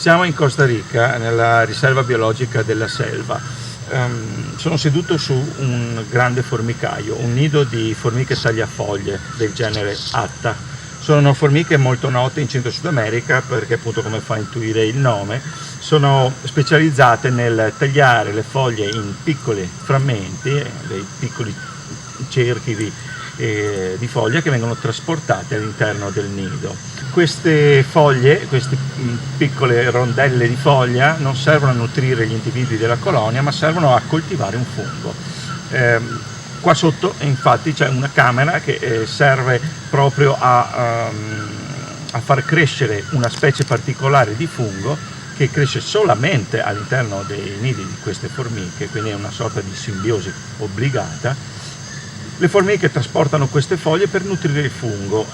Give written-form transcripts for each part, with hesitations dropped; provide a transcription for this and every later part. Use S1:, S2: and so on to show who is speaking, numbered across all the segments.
S1: Siamo in Costa Rica, nella riserva biologica della selva. Sono seduto su un grande formicaio, un nido di formiche tagliafoglie del genere Atta. Sono formiche molto note in Centro Sud America perché, appunto, come fa a intuire il nome, sono specializzate nel tagliare le foglie in piccoli frammenti, dei piccoli cerchi di foglia che vengono trasportate all'interno del nido. Queste foglie, queste piccole rondelle di foglia, non servono a nutrire gli individui della colonia, ma servono a coltivare un fungo. Qua sotto infatti c'è una camera che serve proprio a far crescere una specie particolare di fungo che cresce solamente all'interno dei nidi di queste formiche, quindi è una sorta di simbiosi obbligata. Le formiche trasportano queste foglie per nutrire il fungo,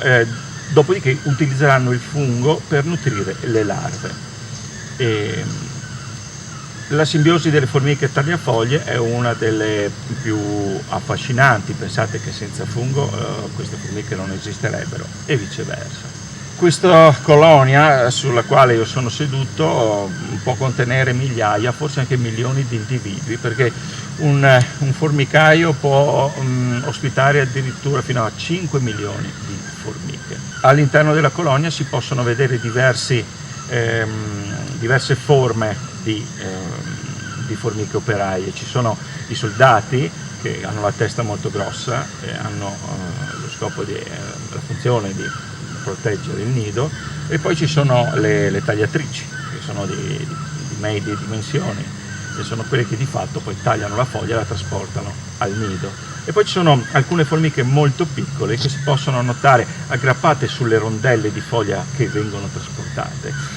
S1: dopodiché utilizzeranno il fungo per nutrire le larve. La simbiosi delle formiche tagliafoglie è una delle più affascinanti. Pensate che senza fungo queste formiche non esisterebbero, e viceversa. Questa colonia sulla quale io sono seduto può contenere migliaia, forse anche milioni di individui, perché un formicaio può ospitare addirittura fino a 5 milioni di formiche. All'interno della colonia si possono vedere diverse forme di formiche operaie. Ci sono i soldati che hanno la testa molto grossa e hanno lo scopo la funzione di proteggere il nido, e poi ci sono le tagliatrici, che sono di medie dimensioni, e sono quelle che di fatto poi tagliano la foglia e la trasportano al nido. E poi ci sono alcune formiche molto piccole che si possono notare aggrappate sulle rondelle di foglia che vengono trasportate.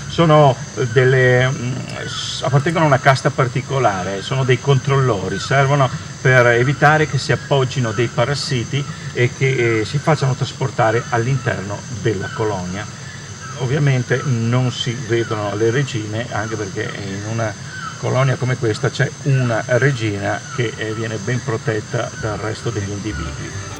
S1: Appartengono a una casta particolare, sono dei controllori, servono per evitare che si appoggino dei parassiti e che si facciano trasportare all'interno della colonia. Ovviamente non si vedono le regine, anche perché in una colonia come questa c'è una regina che viene ben protetta dal resto degli individui.